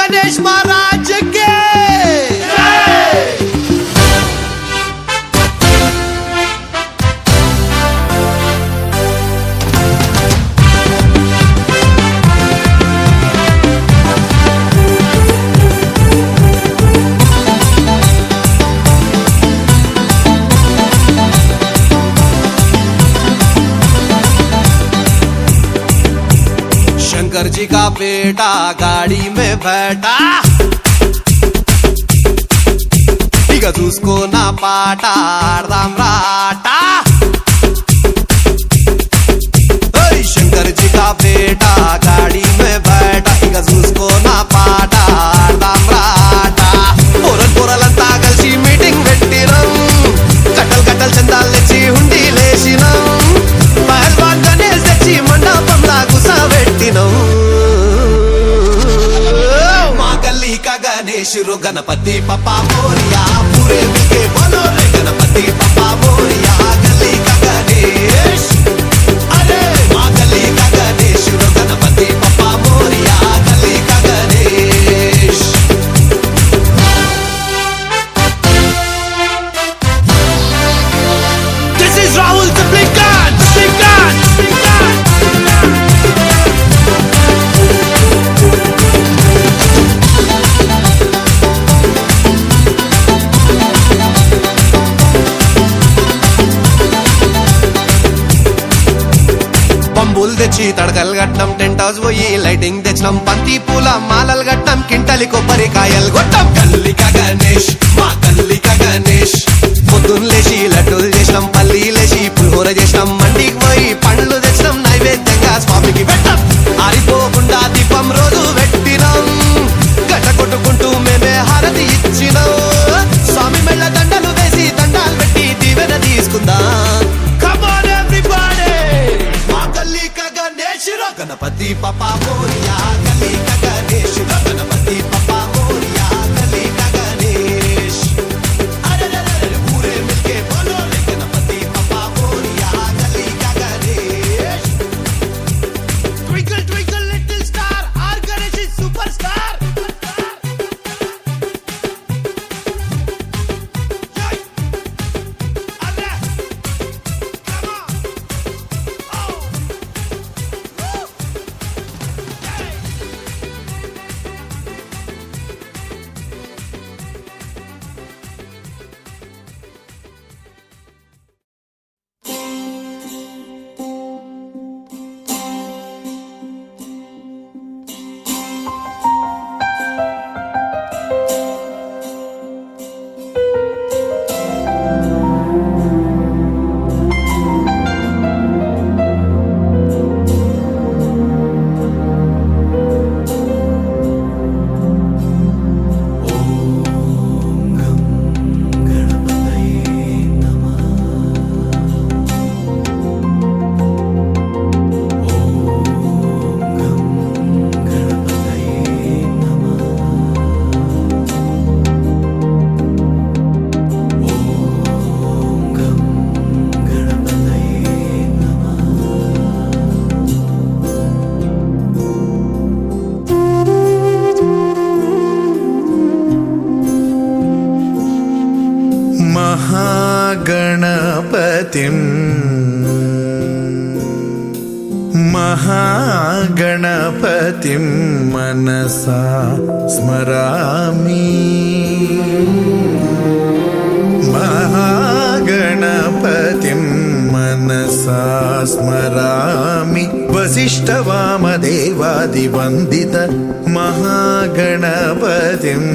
गणेश महाराज के शंकर जी का बेटा गाड़ी में बैठा इका చూసుకో నా పాట ఆడదాం రాటా शंकर जी का बेटा गाड़ी में बैठा इका చూసుకో నా పాట ఆడదాం రాటా పొరలంతా కలిసి మీటింగ్ పెట్టినాం కట్టలు కట్టలు చందాలు తెచ్చి హుండీ లేసినాం పహల్వాన్ గణేష్ తెచ్చి మండపంలా గుసబెట్టినాం మా గల్లీ का गणेश रो गणपति पप्पा मोरिया पूरे मिलके बोलो रे गणपति पप्पा मोरिया गली का गणेश अरे माँ गली का गणेश रो गणपति पप्पा मोरिया गली का Ganesh This is Rahul the Blinkan పంబులు తెచ్చి తడకలు కట్నం టెంట్ హౌస్ పోయి లైటింగ్ తెచ్చినాం బంతి పూల మాలలు కట్నం కింటలి కొబ్బరికాయలు కొట్టాం గల్లిక గణేష్ మా గల్లిక గణేష్ పొద్దున్న లేచి లడ్డూలు చేసినాం పల్లీలేసి పులిహోర చేసినాం మండికి పోయి పండ్లు తెచ్చినాం నైవేద్యంగా స్వామికి పెట్టాం ఆరిపోకుండా దీపం రోజు పెట్టినాం గట్ట కొట్టుకుంటూ మేమే హారతి ఇచ్చినాం స్వామి మెళ్ళ దండలు వేసి దండాలు పెట్టి దీవెన తీసుకుందాం गणपति पप्पा मोरिया गली का गणेश गणपति पप्पा मोरिया गली का गणेश अरे पूरे मिलके बोलो रे गणपति पप्पा मोरिया गली का Ganesh twinkle twinkle little star are Ganesh is superstar महागणपतिं मनसा स्मरामि महागणपतिं मनसा स्मरामि वसिष्ठवामदेवादिवन्दित महागणपतिम्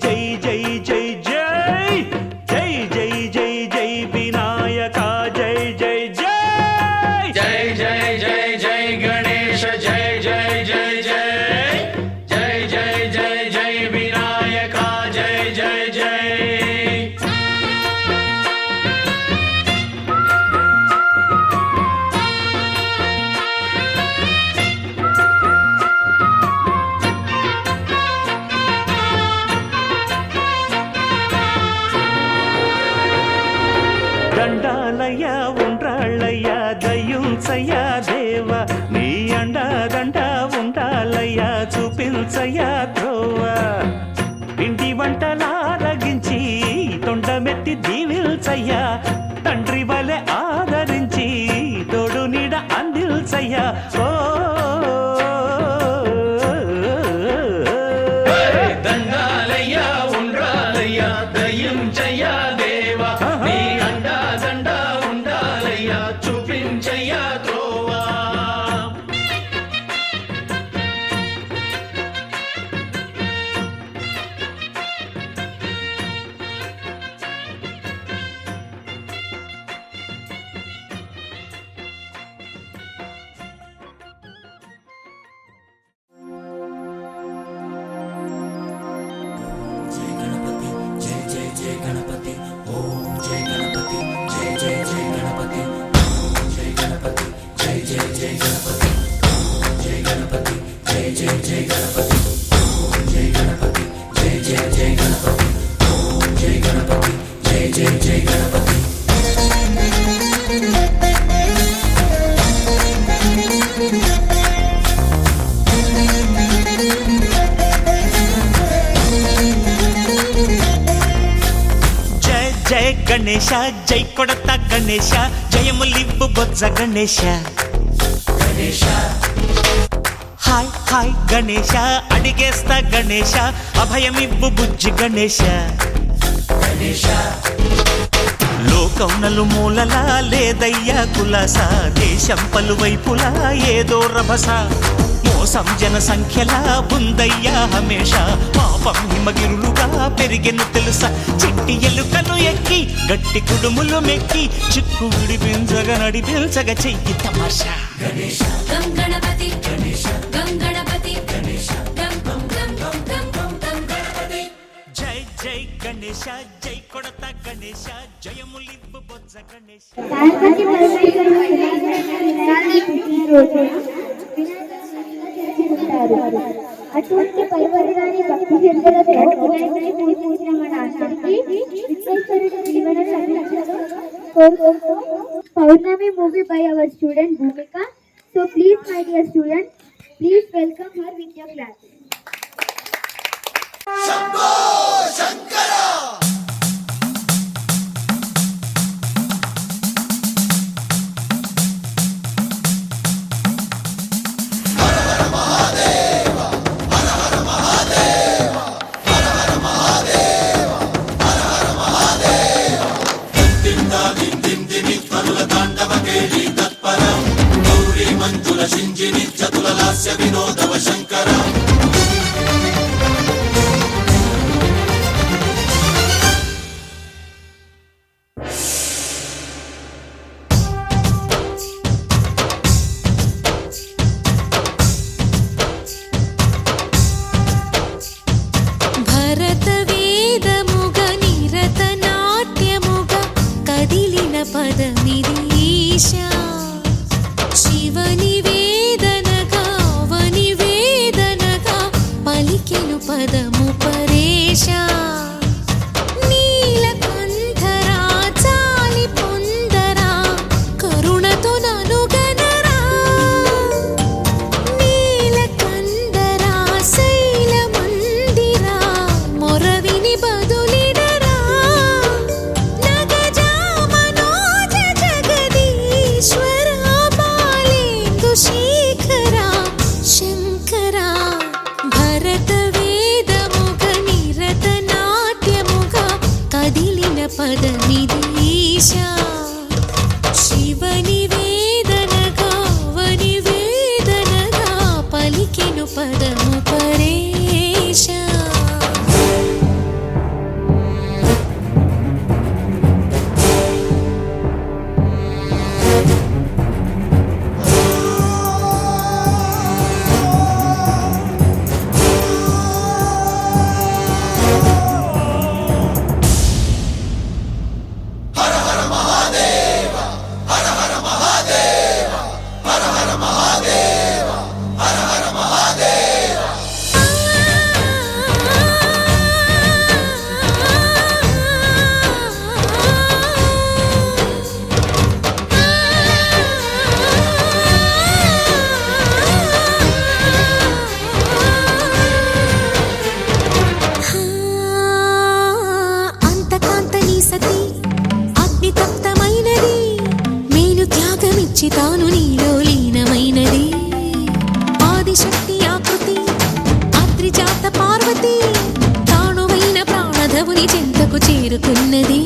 జై జై జై జై జై జై జై జై వినాయక జై జై జై జై జై జై జై గణేశ జై జై జై జై జై జై జై జై వినాయక జై జై జై దండాలయ్య ఉండ్రాళ్ళయ్య దయ్యుంచయ్య దేవ నీ అండదండ ఉండాలయ్య చూపించయ్య ధ్రువ పిండి వంటలారగించి తొండమెత్తి దీవిల్చయ్య తండ్రి వలె ఆదరించి తోడు నీడ అందిల్చయ్య ఓ దండాలయ్య ఉండ్రాలయ్య దయ్యం చెయ్య దేవా నీ అండా దండ ఉండాలయ్య చూపించయ్య త్రోవా జై జై గణేశ జై కొడత గణేశ జయములివ్వు బొజ్జ గణేశ హాయ్ హాయ్ గణేశ అడిగేస్తా గణేశ అభయమివ్వు బుజ్జి గణేశ లోకం నలుమూలలా లేదయ్యా కులాస దేశం పలువైపులా ఏదో రభస మోసం జన సంఖ్యలా ఉందయ్యా హమేష పాపం హిమగిరులుగా పెరిగెను తెలుసా చిట్టి ఎలుకను ఎక్కి గట్టి కుడుములు మెక్కి చిక్కు విడిపించగా నడిపించగా చెయ్యి తమాషా గం గణపతి గం గణపతి గం గం గం గం గం గం గం గణపతి జై జై గణేశ జై కొడత గణేశ జయములివ్వు బొజ్జ గణేశ గణపతి వినాయకుడి పుట్టినరోజున జరుపుకుంటారు. అటువంటి పైవర్గాన్ని భక్తి శ్రద్ధలతో వినాయకుడిని పూజించిన మన అందరికీ విశ్వేశ్వరుడి దీవెనలు లభించడం కోరుకుంటూ Pournami movie by our student Bhumika. So please my dear students, please welcome her with your class. భరత వేదముగ నిరత నాట్యముగ కదిలిన పదమిది ఈశా శివని వేదనగా అవని వేదనగా పలికెను పదము పరేశా నీలకంఠరా చాలి పొందరా కరుణతో ననుగనరా నీలకందరా శైల మందిరా మొరవిని బదులిడరా నగజా మనోజ జగదీశ్వరా బాలేందు శేఖరా శంకరా భరత వేదముగ నిరత నా చేరుకున్నది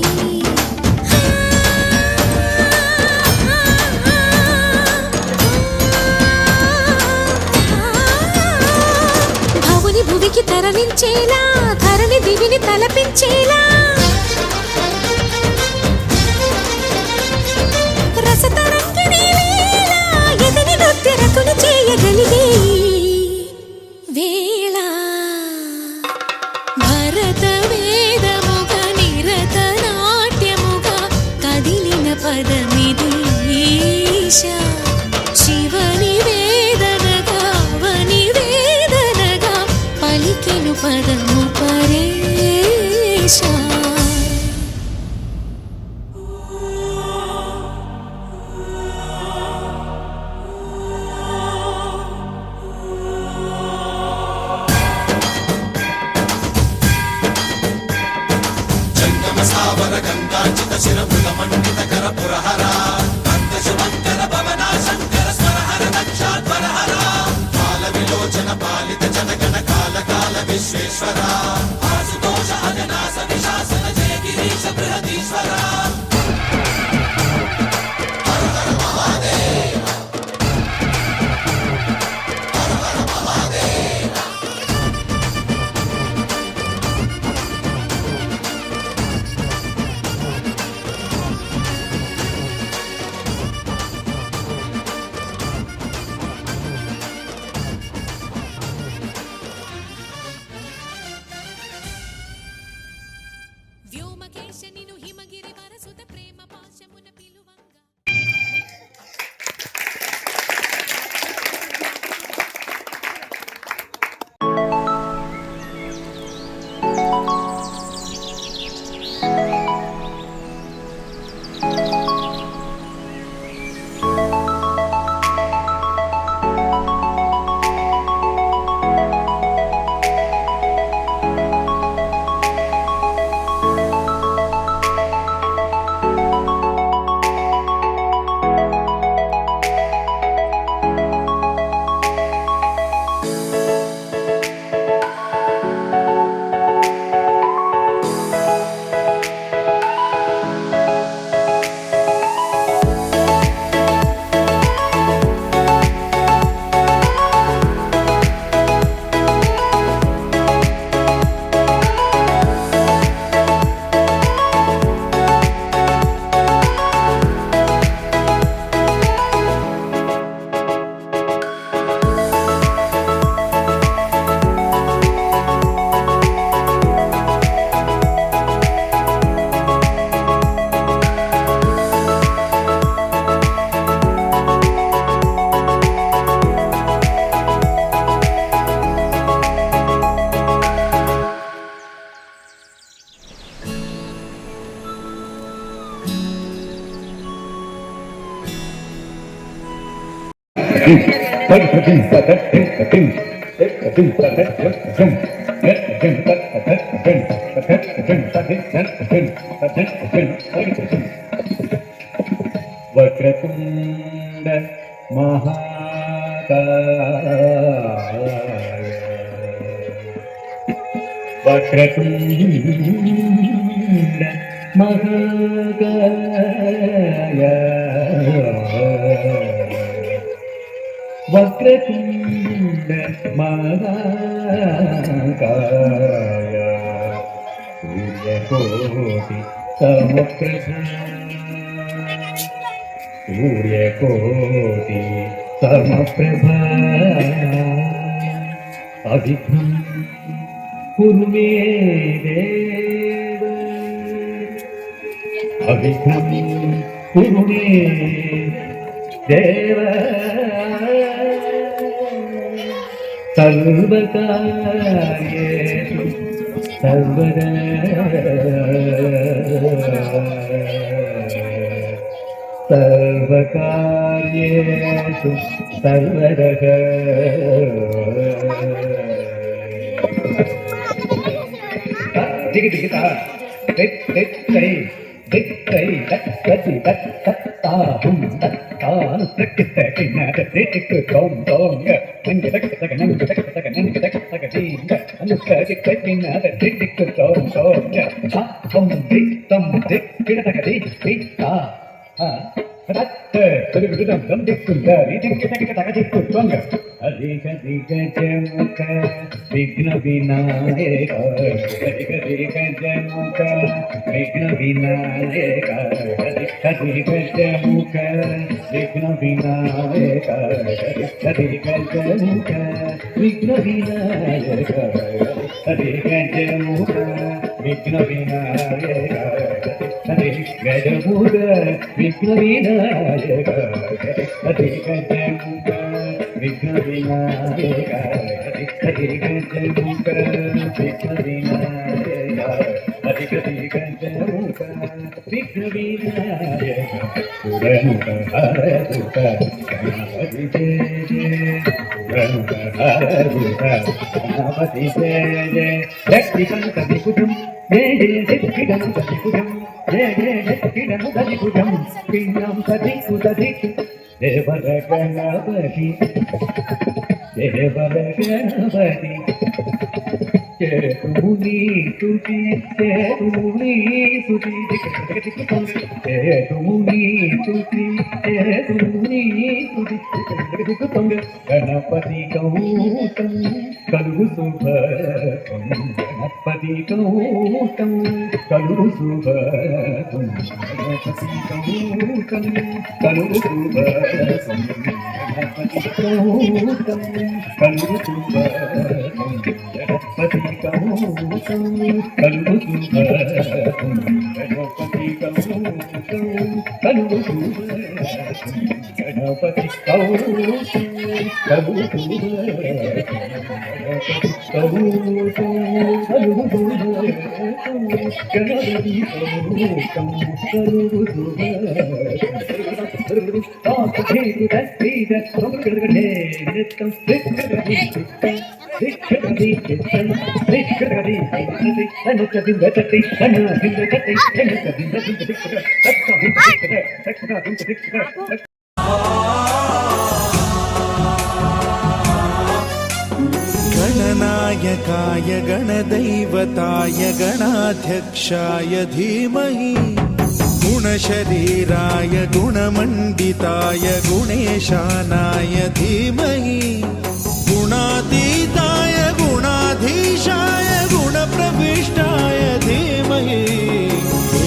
భవుని భువికి తరలించేలా ధరణి దివిని తలపించేలా రసతరంగిణి వేళ ఎదిని నృత్యరతులు చేయగలిగే వేళ భరత వేదముగ నిరత నాట్యముగా కదిలిన పదమిది ఈశ శివని వేదనగా అవని వేదనగా పలికెను పదము పరేశ జంగమ స్థావర గంగార్చిత శిరముల మండిత కర పురహర భక్త శుభంకర భవన శంకర స్వరహర దక్షాధ్వరహర బాల విలోచన పాలిత జనగణ కాల కాల విశ్వేశ్వర ఆశుతోష అజనాస విశాసన జయ గిరీశ బృహదీశ్వర హర హర మహాదేవ హర హర మహాదేవ వ్యోమకేశ నిను హిమగిరి వరసుత ప్రేమ పాశమున పిలువంగా వక్రతుండ మహాకాయ వక్రతుండ మహాకాయ వక్రతుండ మహాకాయ సూర్యకోటి సమప్రభ సూర్యకోటి సమప్రభ అవిఘ్నం కురు మే దేవ అవిఘ్నం కురు మే దేవ సర్వకార్యేషు సర్వదా సర్వకార్యేషు సర్వదః దిగి దిగితా దిక్ దిక్ కై దిక్ కై దక్ కతి దక్ దక్ తా హుం దక్ తాను ప్రకృత టిక్కు తోం తోంగ నంగ తక నంగ తక నంగ తక దీంగ అనుక టిక్కు తోం తోంగ తా తొం దిక్ కిడతక ది తా రత్త తిరుగుదం దం దిక్కుంద రిదిక్కి తక దిక్కు తొంగ అధిక దిగజముఖ విఘ్న వినాయక అధిక దిగజముఖ విఘ్న వినాయక అధిక దిగజముఖ విఘ్న వినాయక అధిక దిగజముఖ విఘ్న వినాయక అధిక దిగజముఖ విఘ్న వినాయక గజముఖ విఘ్న వినాయక అధిక జముఖ విఘ్న వినాయక అధిక జముఖ విఘ్న వినాయక అధిక జముఖ విఘ్న వినాయక సురనుక హరదుక గణపతి జయ జయ సురనుక హరదుక గణపతి జయ జయ శక్తి సంకటి కుజం జయ జయ శక్తి గణపతి కుజం జయ జయ శక్తి గణపతి కుజం పిండం సదికు సదికు దేవర గణపతి దేవర గణపతి చేతుముని తుది చేతుముని తుది చేతుముని తుది చేతుముని తుది గణపతి గౌతం కలుగు శుభం గణపతి గౌతం కలుగు శుభం గణపతి గౌతం కలుగు శుభం గణపతి గౌతం కలుగు శుభం గణపతి గౌతం కలుగు శుభం గణపతి గౌతం కలుగు శుభం గణపతి గౌతం కలుగు गणनायकाय गणदैवताय गणाध्यक्षाय धीमहि गुणशरीराय गुणमण्डिताय गुणेशानाय धीमहि गुणातीताय गुणाधीशाय गुणप्रविष्टाय धीमहि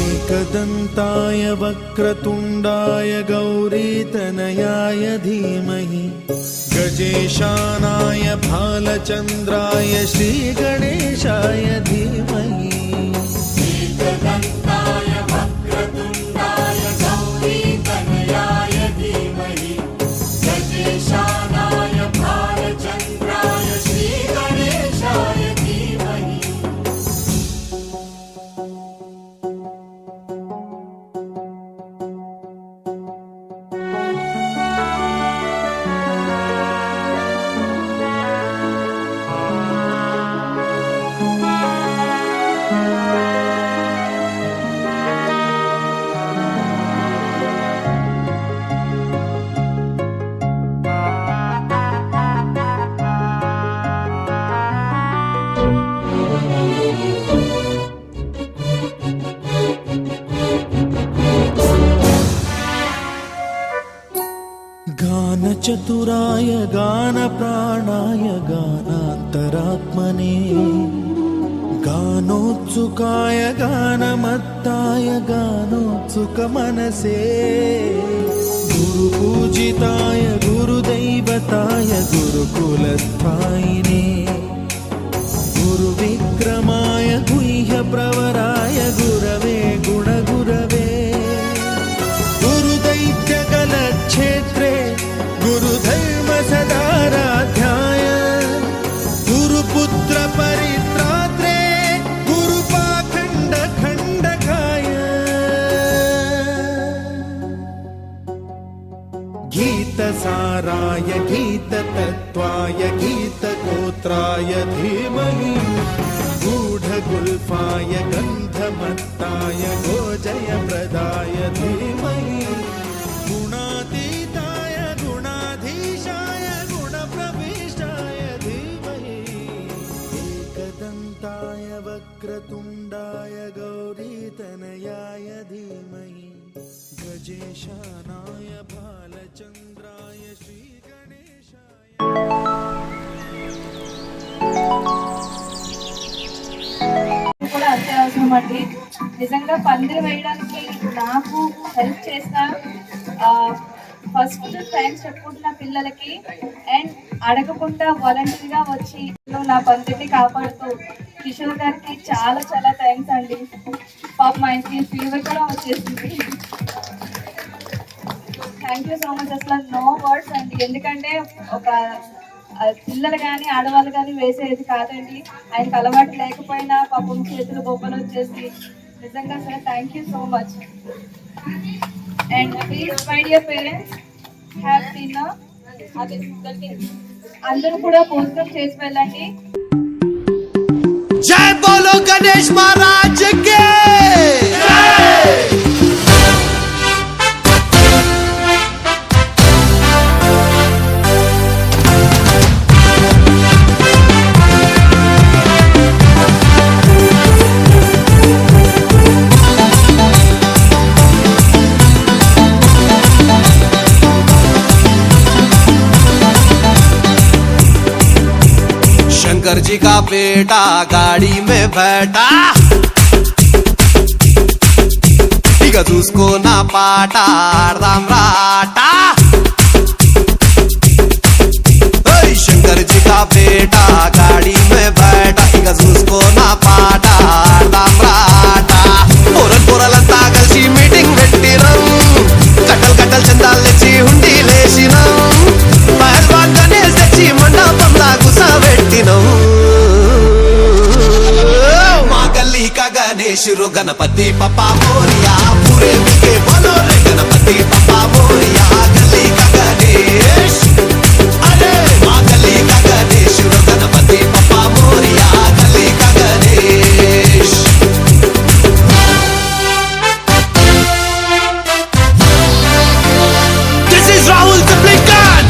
एकदन्ताय वक्रतुण्डाय गौरीतनयाय धीमहि गजेशानाय भालचन्द्राय श्रीगणेशाय धीमहि एकदन्ताय वक्रतुण्डाय गौरीतनयाय धीमहि गजेशानाय भालचन्द्राय श्रीगणेशाय धीमहि गानचतुराय गानप्राणाय गानान्तरात्मने गानोत्सुकाय गानमत्ताय गानोत्सुकमनसे गुरुपूजिताय गुरुदैवताय गुरुकुलस्थायिने गुरुविक्रमाय गुह्यप्रवराय गुरवे गुणगुरवे गुरुदैत्यकलक्षेत्रे गुरुधर्मसदाराध्याय गुरुपुत्रपरित्रात्रे गुरुपाखण्डखण्डकाय गीतसाराय गीततत्त्वाय गीतगोत्राय धीमहि गूढगुल्फाय गन्धमत्ताय गोजयप्रदाय धीमहि गुणातीत वक्रतुण्डाय गौरीतनयाय धीमहि गजेशानाय भालचन्द्राय श्रीगणेशाय కూడా అంతే అవసరం అండి. నిజంగా పందిరి వేయడానికి నాకు హెల్ప్ చేసిన ఫస్ట్ థ్యాంక్స్ చెప్పుకుంటున్న పిల్లలకి అండ్ అడగకుండా వాలంటీర్గా వచ్చి నా పందిరిని కాపాడుతూ కిషోర్ గారికి చాలా చాలా థ్యాంక్స్ అండి. పాప మా ఇంటికి ఫీవర్ కూడా వచ్చేసింది. Thank you so much. అసలు నో వర్డ్స్ అండి. ఎందుకంటే ఒక పిల్లలు కానీ ఆడవాళ్ళు కానీ వేసేది కాదండి. ఆయనకు అలవాటు లేకపోయినా పాపం చేతులు బొబ్బలు వచ్చేసి నిజంగా sir thank you so much. And please my dear parents have dinner. అందరూ కూడా భోజనం చేసి వెళ్ళండి. జై బోలో గణేష్ మహారాజ్ కి शंकर जी का बेटा गाड़ी में बैठा ఇక చూసుకో నా పాట ఆడదాం రాట शंकर जी का बेटा गाड़ी में बैठा ఇక చూసుకో నా పాట ఆడదాం రాట పొరలంతా కలిసి మీటింగ్ పెట్టినం కట్టలు కట్టలు చందాలు తెచ్చి హుండీ లేసినం పహల్వాన్ గణేష్ తెచ్చి మండపంలా గుసబెట్టినం మా గల్లీ కా గణేష్ रो गणपति पप्पा मोरिया पूरे मिलके बोलो रे गणपति पप्पा मोरिया गली का गणेश अरे माँ गली का गणेश रो गणपति पप्पा मोरिया गली का Ganesh This is Rahul the Blinkan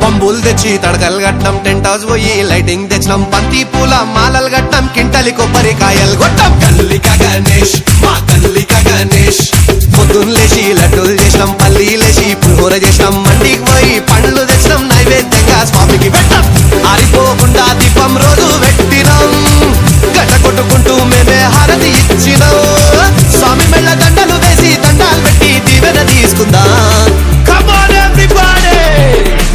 పంబులు తెచ్చి తడకలు కట్నం టెంట్ హౌస్ పోయి లైటింగ్ తెచ్చినాం బంతి పూల మాలలు కట్నం కింటలి కొబ్బరికాయలు కొట్టాం గల్లిక గణేష్ మా గల్లిక గణేష్ పొద్దున్న లేచి లడ్డూలు చేసినాం పల్లీలేసి పులిహోర చేసినాం మండికి పోయి పండ్లు తెచ్చినాం నైవేద్యంగా స్వామికి పెట్టాం ఆరిపోకుండా దీపం రోజు పెట్టినాం గడ్డ కొట్టుకుంటూ మేమే హారతి ఇచ్చినాం స్వామి మెళ్ళ దండలు వేసి దండాలు పెట్టి దీవెన తీసుకుందాం Come on everybody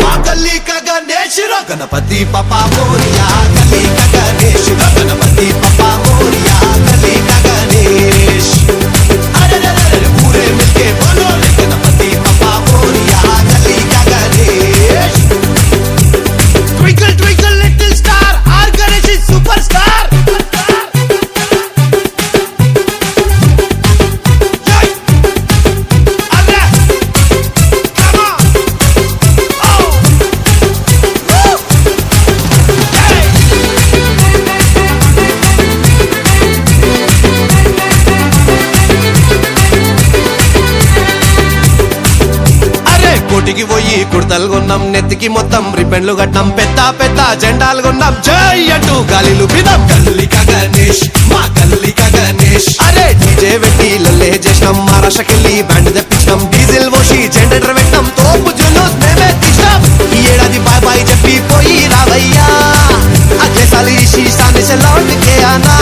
మా గల్లీ కా గణేష్ रो गणपति पप्पा मोरिया गली का गणेश रो गणपति पप्पा मोरिया गली का गणेश अरे पूरे मिलके बोलो रे गणपति पप्पा मोरिया गली का Ganesh Twinkle twinkle little star our Ganesh is superstar కోటికి పోయి కుర్తలు కొన్నాం నెత్తికి మొత్తం రిబ్బన్లు కట్టాం పెద్ద పెద్ద జెండాలు కొన్నాం జై అంటూ గాలిలు పిదాం గల్లిక గణేష్ మా గల్లిక గణేష్ అరే డీజే పెట్టి లల్లే చేసినాం మహారాష్ట్రకెళ్ళి బ్యాండ్ తెప్పించినాం డీజిల్ పోసి జనరేటర్ పెట్టాం తోపు జులూస్ మేమే తీసినాం ఈ ఏడాది బాయ్ బాయ్ చెప్పి పోయి రావయ్యా అగ్లే సాలి शीशाने से लौट के आना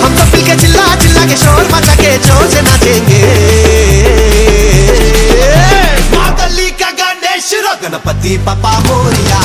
हम सब मिलके चिल्ला चिल्ला के शोर मचा के जोर से नाचेंगे गणपति पप्पा मोरिया